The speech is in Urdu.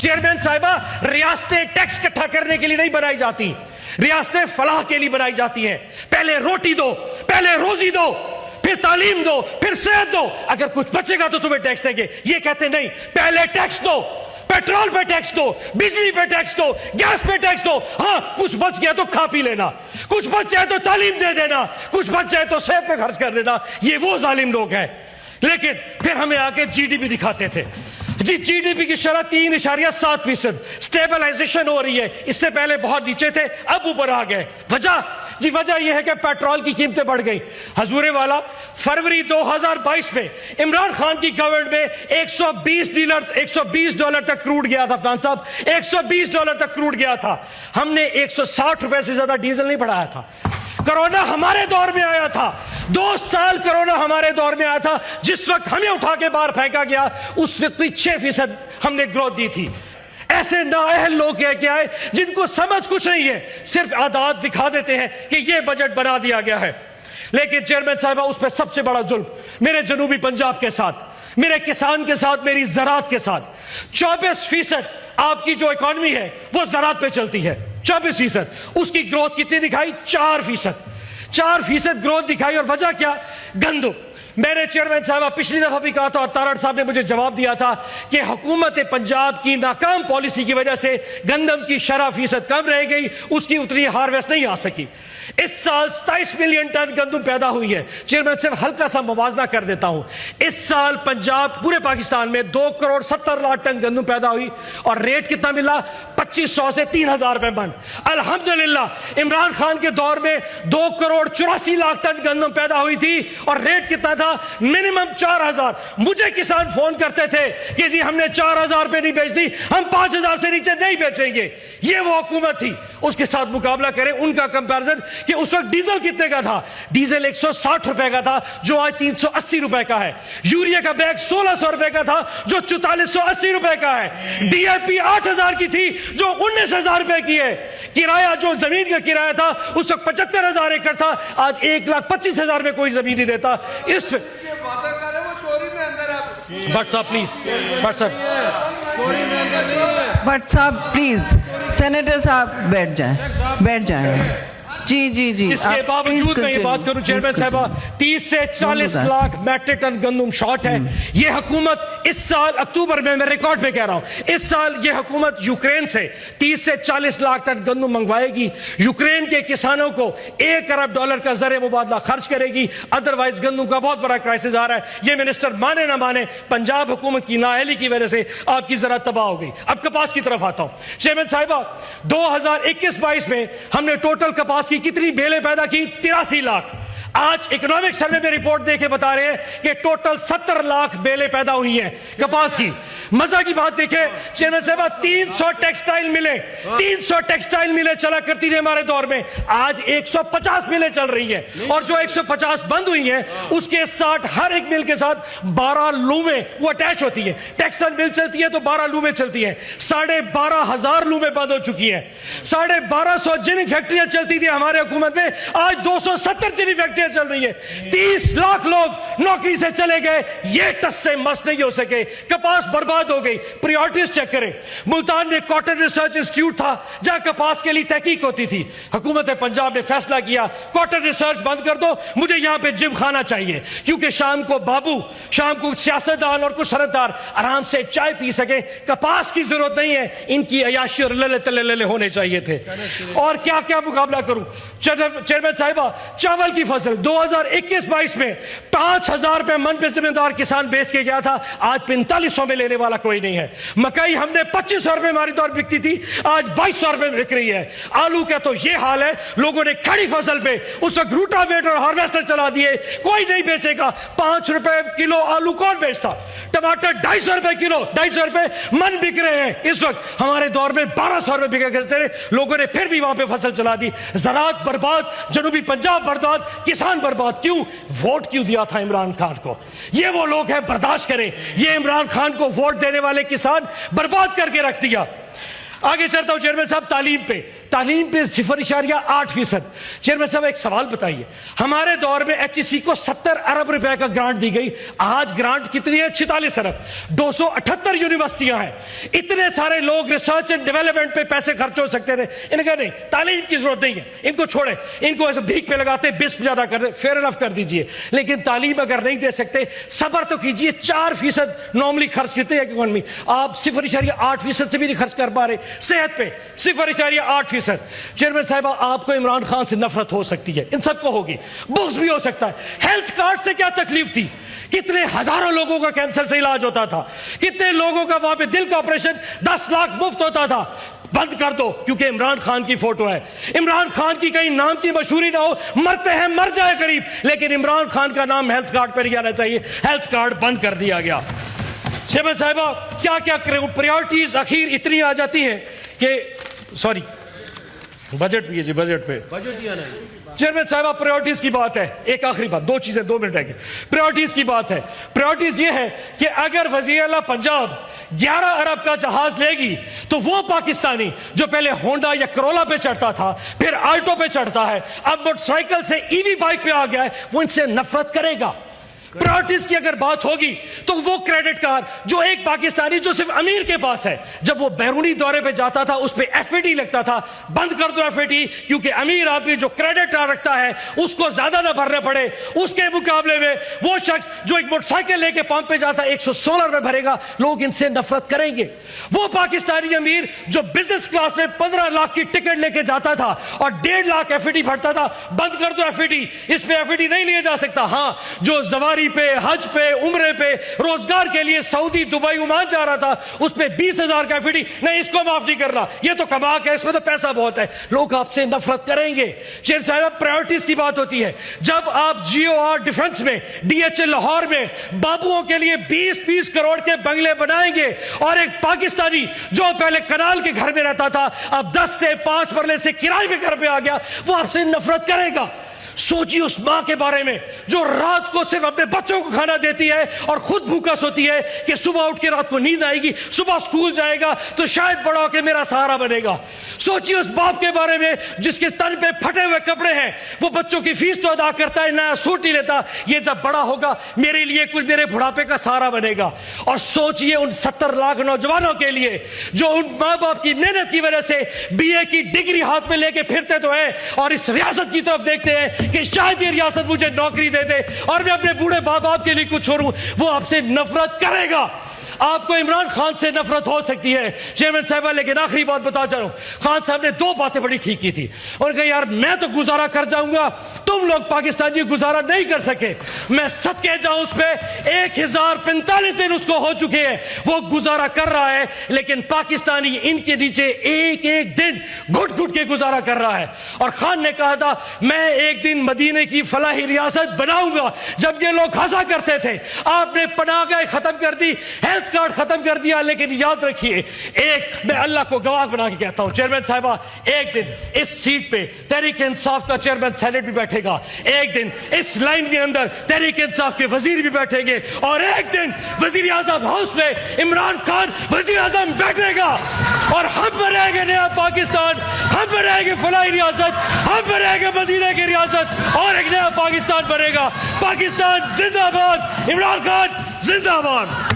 چیئرمین صاحبہ ریاستیں ٹیکس اکٹھا کرنے کے لیے نہیں بنائی جاتی، ریاستیں فلاح کے لیے بنائی جاتی ہیں. پہلے روٹی دو، پہلے روزی دو، پھر تعلیم دو، پھر صحت دو، اگر کچھ بچے گا تو تمہیں ٹیکس دیں گے. یہ کہتے نہیں، پہلے ٹیکس دو، پیٹرول پہ ٹیکس دو، بجلی پہ ٹیکس دو، گیس پہ ٹیکس دو. ہاں کچھ بچ گیا تو کھا پی لینا، کچھ بچ جائے تو تعلیم دے دینا، کچھ بچ جائے تو صحت پہ خرچ کر دینا. یہ وہ ظالم لوگ ہیں. لیکن پھر ہمیں آگے جی ڈی پی دکھاتے تھے. جی ڈی پی کی شرح 3.7%، سٹیبلائزیشن ہو رہی ہے. اس سے پہلے بہت نیچے تھے، اب اوپر آ گئے. وجہ یہ ہے کہ پیٹرول کی قیمتیں بڑھ گئی. حضور والا فروری 2022 میں عمران خان کی گورنمنٹ میں $120 تک کروڈ گیا تھا. افغان صاحب $120 تک کروڈ گیا تھا. ہم نے $160 سے زیادہ ڈیزل نہیں بڑھایا تھا. کرونا ہمارے دور میں آیا تھا، 2 سال کرونا ہمارے دور میں آیا تھا. جس وقت ہمیں اٹھا کے باہر پھینکا گیا اس وقت بھی 6% ہم نے گروتھ دی تھی. ایسے نااہل لوگ کیا ہے جن کو سمجھ کچھ نہیں ہے، صرف اعداد دکھا دیتے ہیں کہ یہ بجٹ بنا دیا گیا ہے. لیکن چیئرمین صاحبہ اس پہ سب سے بڑا ظلم میرے جنوبی پنجاب کے ساتھ، میرے کسان کے ساتھ، میری زراعت کے ساتھ. 24% آپ کی جو اکانومی ہے وہ زراعت پہ چلتی ہے. 24%. اس کی گروتھ کتنی دکھائی؟ 4% گروتھ دکھائی. اور وجہ کیا؟ گندم. میں نے چیئرمین صاحبہ پچھلی دفعہ بھی کہا تھا اور تارڑ صاحب نے مجھے جواب دیا تھا کہ حکومت پنجاب کی ناکام پالیسی کی وجہ سے گندم کی شرح فیصد کم رہ گئی، اس کی اتنی ہارویسٹ نہیں آ سکی. اس سال 27 ملین ٹن گندم پیدا ہوئی ہے. چیئرمین صاحب ہلکا سا موازنہ کر دیتا ہوں. اس سال پنجاب پورے پاکستان میں 2.70 کروڑ ٹن گندم پیدا ہوئی اور ریٹ کتنا ملا؟ 2500 سے 3000 روپے من. الحمدللہ عمران خان کے دور میں 2.84 کروڑ ٹن گندم پیدا ہوئی تھی اور ریٹ کتنا تھا؟ منیمم 4000. مجھے کسان فون کرتے تھے کہ جی ہم نے 4000 پہ نہیں بیچ دی، ہم 5000 سے نیچے نہیں بیچیں گے. یہ وہ حکومت تھی. اس کے ساتھ مقابلہ کریں ان کا کمپیرزن کہ اس وقت ڈیزل کتنے کا تھا؟ ڈیزل 160 روپے کا تھا جو آج 380 روپے کا ہے. یوریا کا بیگ 1600 روپے کا تھا جو 4480 روپے کا ہے. ڈی اے پی 8000 کی تھی جو 19000 روپے کی ہے. کرایہ جو زمین کا کرایہ تھا اس وقت 75000 ایکڑ تھا، آج 1,25,000 میں کوئی زمین نہیں دیتا. اس بٹ صاحب پلیز، بٹ صاحب پلیز، سینیٹر صاحب بیٹھ جائیں. جی اس کے باوجود میں یہ بات کروں چیئرمین صاحبہ، 30 سے 40 لاکھ میٹرک ٹن گندم شارٹ ہے. یہ حکومت اس سال اکتوبر میں ریکارڈ پہ کہہ رہا ہوں، اس سال یہ حکومت یوکرین سے 30 سے 40 لاکھ ٹن گندم منگوائے گی. یوکرین کے کسانوں کو $1 ارب کا زر مبادلہ خرچ کرے گی. ادروائز گندم کا بہت بڑا کرائسس آ رہا ہے. یہ منسٹر مانے نہ مانے، پنجاب حکومت کی نااہلی کی وجہ سے آپ کی زراعت تباہ ہو گئی. اب کپاس کی طرف آتا ہوں. چیئرمین صاحبہ 2021-22 میں ہم نے ٹوٹل کپاس کی کتنی بیلیں پیدا کی؟ 83 لاکھ. آج اکنامک سروے میں رپورٹ دے کے بتا رہے ہیں کہ ٹوٹل 70 لاکھ بیلیں پیدا ہوئی ہیں کپاس کی. مزہ کی بات دیکھیں چیئرمین صاحبہ، 300 ٹیکسٹائل ملیں چلا کرتی تھی ہمارے دور میں، آج 150 ملیں چل رہی ہیں. اور جو 150 بند ہوئی ہیں اس کے 60 ہر ایک مل کے ساتھ 12 لومیں وہ اٹیچ ہوتی ہیں. ٹیکسٹائل مل چلتی ہے تو 12 لومیں چلتی ہیں. 12,500 لومیں بند ہو چکی ہیں. 1250 جننگ فیکٹریاں چلتی تھی ہمارے حکومت میں، آج 270 جننگ فیکٹریاں چل رہی ہے. 30 لاکھ لوگ نوکری سے چلے گئے. یہ ٹس سے مس نہیں ہو سکے. کپاس برباد ہو گئی. پریورٹیز چیک کریں. ملتان میں کاٹن ریسرچ انسٹیٹیوٹ تھا جہاں کپاس کے لیے تحقیق ہوتی تھی. حکومت پنجاب نے فیصلہ کیا کاٹن ریسرچ بند کر دو، مجھے یہاں پہ جم خانہ چاہیے، کیونکہ شام کو بابو، شام کو سیاستدان اور کچھ سردار آرام سے چائے پی سکے. کپاس کی ضرورت نہیں ہے، ان کی عیاشی اور للے تلے ہونے چاہیے تھے. اور کیا کیا مقابلہ کروں چیئرمین صاحبہ. چاول کی فصل 2021-22 میں 5000 روپے من پہ ذمہ دار کسان بیچ کے گیا تھا، آج 4500 میں لینے والا کوئی نہیں ہے. مکئی ہم نے 2500 روپے ہماری دور بکتی تھی، آج 2200 روپے بک رہی ہے. آلو کا تو یہ حال ہے، لوگوں نے کھڑی فصل پہ اس وقت روٹا ویٹر اور ہارویسٹر چلا دیے، کوئی نہیں بیچے گا. 5 روپے کلو آلو کون بیچتا؟ ٹماٹر 250 روپے کلو، 250 روپے من بک رہے ہیں. اس وقت ہمارے دور میں 1200 روپے بکا کرتے رہے. لوگوں نے پھر بھی وہاں پہ فصل چلا دی. زراعت برباد، جنوبی پنجاب برباد، کسان برباد. کیوں؟ ووٹ کیوں دیا تھا عمران خان کو؟ یہ وہ لوگ ہیں، برداشت کریں. یہ عمران خان کو ووٹ دینے والے کسان برباد کر کے رکھ دیا. آگے چلتا ہوں چیئرمین صاحب تعلیم پہ. تعلیم پہ 0.8%. چیئرمین صاحب ایک سوال بتائیے, ہمارے دور میں HEC کو 70 ارب روپے کا گرانٹ دی گئی, آج گرانٹ کتنی ہے؟ 46 ارب. 278 یونیورسٹیاں ہیں, اتنے سارے لوگ ریسرچ اینڈ ڈیولپمنٹ پہ پیسے خرچ ہو سکتے تھے. انہوں نے کہا نہیں, تعلیم کی ضرورت نہیں ہے, ان کو چھوڑے, ان کو ایسے بھیک پہ لگاتے, بسپ زیادہ کر دے, فیئر انف کر دیجئے. لیکن تعلیم اگر نہیں دے سکتے, صبر تو کیجئے. 4% نارملی خرچ کرتے ہیں اکانومی, آپ 0.8% سے بھی نہیں خرچ کر پا رہے. صحت پہ 0.8%. چیئرمین صاحبہ, آپ کو عمران خان سے نفرت ہو سکتی ہے, ان سب کو ہوگی, بغض بھی ہو سکتا ہے. ہیلتھ کارڈ سے کیا تکلیف تھی؟ کتنے ہزاروں لوگوں کا کینسر سے علاج ہوتا تھا, کتنے لوگوں کا وہاں پہ دل کا آپریشن 10 لاکھ مفت ہوتا تھا. بند کر دو, کیونکہ عمران خان کی فوٹو ہے. عمران خان کی کہیں نام کی مشہوری نہ ہو, مرتے ہیں مر جائے قریب, لیکن عمران خان کا نام ہیلتھ کارڈ پر ہی آنا چاہیے. ہیلتھ کارڈ بند کر دیا گیا. چیئرمین صاحبہ, کیا کیا پریورٹیز اخیر اتنی آ جاتی ہیں کہ سوری بجٹ بھی ہے جی, بجٹ پہ چیئرمین صاحبہ پریورٹیز کی بات ہے. ایک آخری بات, 2 چیزیں 2 منٹ ہے. پریورٹیز کی بات ہے. پریورٹیز یہ ہے کہ اگر وزیر اعلیٰ پنجاب 11 ارب کا جہاز لے گی تو وہ پاکستانی جو پہلے ہونڈا یا کرولا پہ چڑھتا تھا, پھر آلٹو پہ چڑھتا ہے, اب موٹر سائیکل سے ای وی بائک پہ آ گیا ہے, وہ ان سے نفرت کرے گا. پرائورٹیز کی اگر بات ہوگی تو وہ کریڈٹ کارڈ جو ایک پاکستانی جو صرف امیر کے پاس ہے, جب وہ بیرونی دورے پہ جاتا تھا اس پہ FAT لگتا تھا, بند کر دو FAT, کیونکہ امیر آدمی جو کریڈٹ کارڈ رکھتا ہے اس کو زیادہ نہ بھرنے پڑے. اس کے مقابلے میں وہ شخص جو ایک موٹر سائیکل لے کے پمپ پہ جاتا ہے 116 روپے بھرے گا. لوگ ان سے نفرت کریں گے. وہ پاکستانی امیر جو بزنس کلاس میں 15 لاکھ کی ٹکٹ لے کے جاتا تھا اور 1.5 لاکھ FAT بھرتا تھا, بند کر دو FAT. اس پہ FAT نہیں لیا جا سکتا. ہاں, جو زواری پہ, حج پہ, عمرے پہ, روزگار کے لیے سعودی, دبئی, عمان جا رہا تھا, اس پہ 20,000 کا FAT نہیں, اس کو معاف نہیں کرنا, یہ تو کما کے, اس میں تو پیسہ بہت ہے. لوگ آپ سے نفرت کریں گے. چیئر صاحب, پرائورٹیز کی بات ہوتی ہے. جب آپ GOR ڈیفنس میں, DHL لاہور میں بابوؤں کے لیے 20 کروڑ کے بنگلے بنائیں گے, اور ایک پاکستانی جو پہلے کنال کے گھر میں رہتا تھا اب 10 سے 5 مرلے سے کرائے میں گھر پہ آ گیا, وہ آپ سے نفرت کرے گا. سوچیے اس ماں کے بارے میں جو رات کو صرف اپنے بچوں کو کھانا دیتی ہے اور خود بھوکا سوتی ہے کہ صبح اٹھ کے رات کو نیند آئے گی, صبح سکول جائے گا تو شاید بڑا ہو کے میرا سہارا بنے گا. سوچیے اس باپ کے بارے میں جس کے تن پہ پھٹے ہوئے کپڑے ہیں, وہ بچوں کی فیس تو ادا کرتا ہے, نیا سوٹ نہیں لیتا, یہ جب بڑا ہوگا میرے لیے کچھ میرے بڑھاپے کا سہارا بنے گا. اور سوچیے ان 70 لاکھ نوجوانوں کے لیے جو ان ماں باپ کی محنت کی وجہ سے BA کی ڈگری ہاتھ میں لے کے پھرتے تو ہیں اور اس ریاست کی طرف دیکھتے ہیں کہ شاید یہ ریاست مجھے نوکری دے دے اور میں اپنے بوڑھے باپ باپ کے لیے کچھ چھوڑوں. وہ آپ سے نفرت کرے گا. آپ کو عمران خان سے نفرت ہو سکتی ہے چیئرمین صاحبہ, لیکن آخری بات بتا چاہوں, خان صاحب نے 2 باتیں بڑی ٹھیک کی تھی. اور کہا یار میں تو گزارا کر جاؤں گا, تم لوگ پاکستانی گزارا نہیں کر سکے. میں صدقے جاؤں اس پہ, 1045 دن اس کو ہو چکے ہیں, وہ گزارا کر رہا ہے, لیکن پاکستانی ان کے نیچے ایک ایک دن گھٹ گھٹ کے گزارا کر رہا ہے. اور خان نے کہا تھا میں ایک دن مدینے کی فلاحی ریاست بناؤں گا. جب یہ لوگ ہنسا کرتے تھے, آپ نے پناہ گاہیں ختم کر دی, ہیلتھ کارڈ ختم کر دیا. لیکن یاد رکھیے, ایک میں اللہ کو گواہ بنا کے کہتا ہوں چیئرمین صاحبہ, ایک دن اس سیٹ پہ تحریک انصاف کا چیئرمین سینٹ بھی بیٹھے گا, ایک دن اس لائن کے اندر تحریک انصاف کے وزیر بھی بیٹھیں گے, اور ایک دن وزیر اعظم ہاؤس میں عمران خان وزیر اعظم بیٹھے گا. اور ہم بنائیں گے نیا پاکستان, ہم بنائیں گے فلاحی ریاست, ہم بنائیں گے مدینہ کی ریاست, اور ایک نیا پاکستان بنے گا. پاکستان زندہ باد, عمران خان زندہ باد.